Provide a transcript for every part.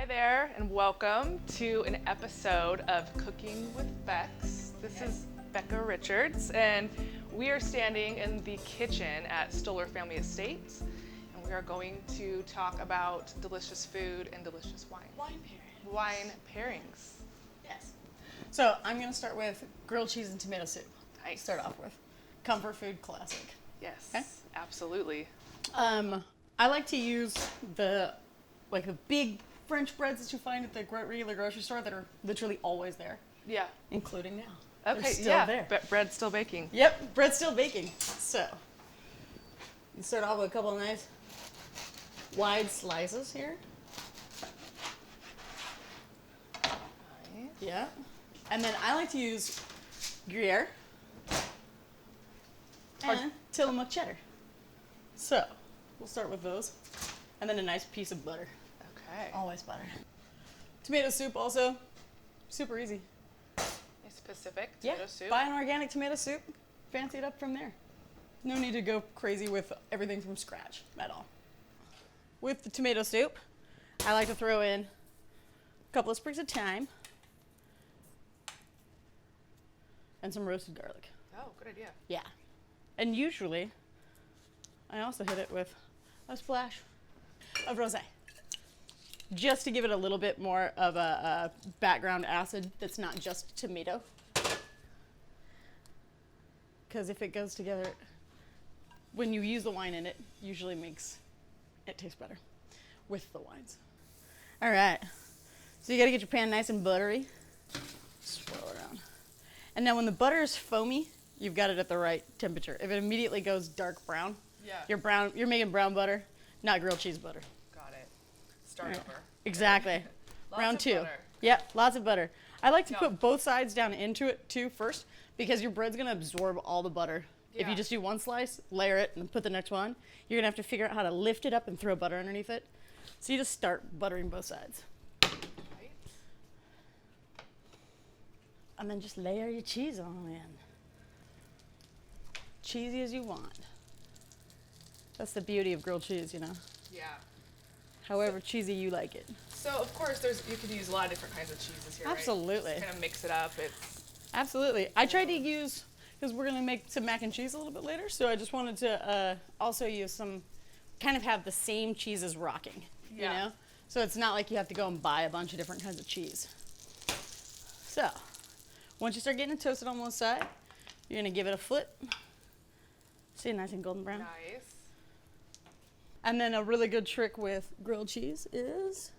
Hi there, and welcome to an episode of Cooking with Bex. This is Becca Richards, and we are standing in the kitchen at Stoller Family Estates, and we are going to talk about delicious food and delicious wine. Wine pairings. Yes. So I'm going to start with grilled cheese and tomato soup. Nice. Start off with comfort food classic. Yes, Okay. absolutely. I like to use the big French breads that you find at the regular grocery store that are literally always there, Yeah. including now. Okay, They're still yeah. there. Bread's still baking. Yep, bread's still baking. So you start off with a couple of nice wide slices here. Nice. Yeah. And then I like to use Gruyere and Tillamook cheddar. So we'll start with those. And then a nice piece of butter. Okay. Always butter. Tomato soup also. Super easy. Nice Pacific tomato soup. Buy an organic tomato soup. Fancy it up from there. No need to go crazy with everything from scratch at all. With the tomato soup, I like to throw in a couple of sprigs of thyme and some roasted garlic. Oh, good idea. Yeah. And usually, I also hit it with a splash of rosé, just to give it a little bit more of a background acid that's not just tomato. Because if it goes together, when you use the wine in it, usually makes it taste better with the wines. All right, so you gotta get your pan nice and buttery. Swirl around. And now when the butter is foamy, you've got it at the right temperature. If it immediately goes dark brown, you're making brown butter, not grilled cheese butter. Got it. Start over. Exactly. Lots Round of two. butter. Yep, lots of butter. I like to Yum. put both sides down into it too first, because your bread's gonna absorb all the butter. If Yeah. you just do one slice, layer it, and put the next one, you're gonna have to figure out how to lift it up and throw butter underneath it. So you just start buttering both sides. Right. And then just layer your cheese on in. Cheesy as you want. That's the beauty of grilled cheese, you know. Yeah. However cheesy you like it. So of course, you could use a lot of different kinds of cheeses here. Absolutely. Right? Kind of mix it up. It's Absolutely. I tried to use, because we're going to make some mac and cheese a little bit later, so I just wanted to also use kind of have the same cheeses rocking, you Yeah. know? So it's not like you have to go and buy a bunch of different kinds of cheese. So, once you start getting it toasted on one side, you're going to give it a flip. See, nice and golden brown. nice. And then a really good trick with grilled cheese is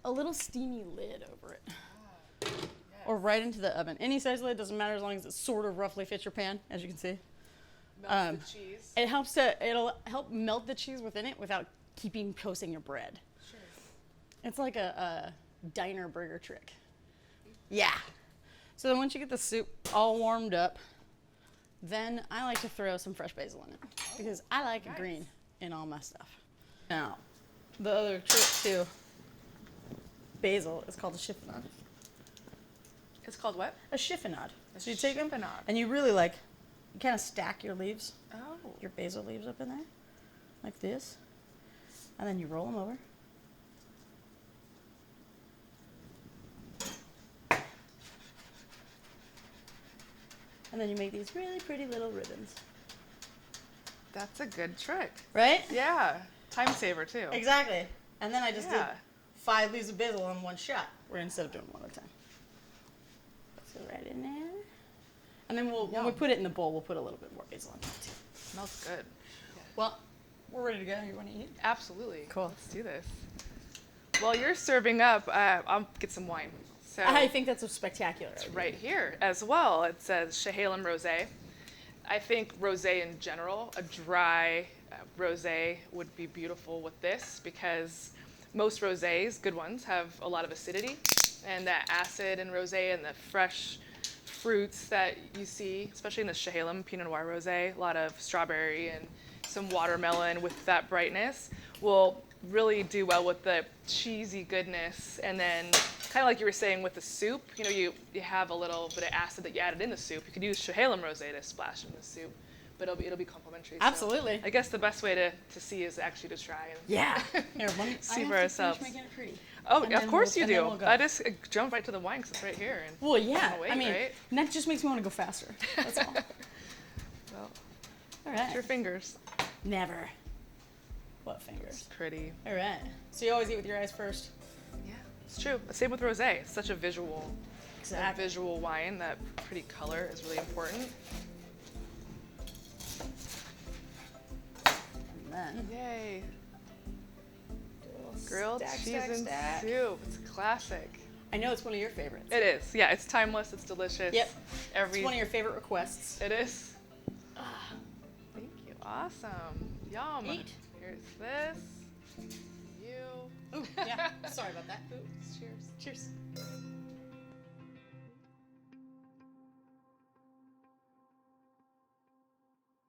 a little steamy lid over it. Yes. Or right into the oven. Any size lid, doesn't matter as long as it sort of roughly fits your pan, as you can see. Melt the cheese. It'll help melt the cheese within it without keeping toasting your bread. Sure. It's like a diner burger trick. Yeah. So then once you get the soup all warmed up, then I like to throw some fresh basil in it, because I like nice. green in all my stuff. Now, the other trick to basil is called a chiffonade. It's called what? A chiffonade. A So you take them chiffonade. and you really you kind of stack your leaves, Oh. your basil leaves up in there, like this, and then you roll them over. And then you make these really pretty little ribbons. That's a good trick. Right? Yeah. Time saver too. Exactly. And then I just did Yeah. 5 leaves of basil in one shot, or instead of doing one at a time. So right in there. And then when we Yum. put it in the bowl, we'll put a little bit more basil on top too. Smells good. Well, we're ready to go. You want to eat? Absolutely. Cool. Let's do this. While you're serving up, I'll get some wine. So I think that's a spectacular it's idea. right here as well. It says Chehalem Rosé. I think rosé in general, a dry rosé would be beautiful with this, because most rosés, good ones, have a lot of acidity, and that acid in rosé and the fresh fruits that you see, especially in the Chehalem Pinot Noir rosé, a lot of strawberry and some watermelon with that brightness will really do well with the cheesy goodness. And then kind of like you were saying with the soup, you have a little bit of acid that you added in the soup. You could use Chehalem Rosé to splash in the soup. but it'll be complimentary. So Absolutely. I guess the best way to see is actually to try and Yeah. Here, see I for have ourselves. To finish making it pretty. Oh, And of then course we'll- you and then do. we'll go. I just jump right to the wine because it's right here. And Well, yeah. wait, I mean, right? and that just makes me want to go faster. That's all. Well, All right. your fingers. Never. What fingers? Pretty. All right. So you always eat with your eyes first. Yeah, it's true. Same with rosé. It's such a Exactly. visual wine that pretty color is really important. And then Yay. little Grilled stack, cheese stack, and stack. soup. It's a classic. I know it's one of your favorites. It is. Yeah, it's timeless. It's delicious. Yep. Every It's one of your favorite requests. It is. Thank you. Awesome. Yum. Eat. Here's this. You. Ooh, yeah. Sorry about that. Ooh. Cheers. Cheers.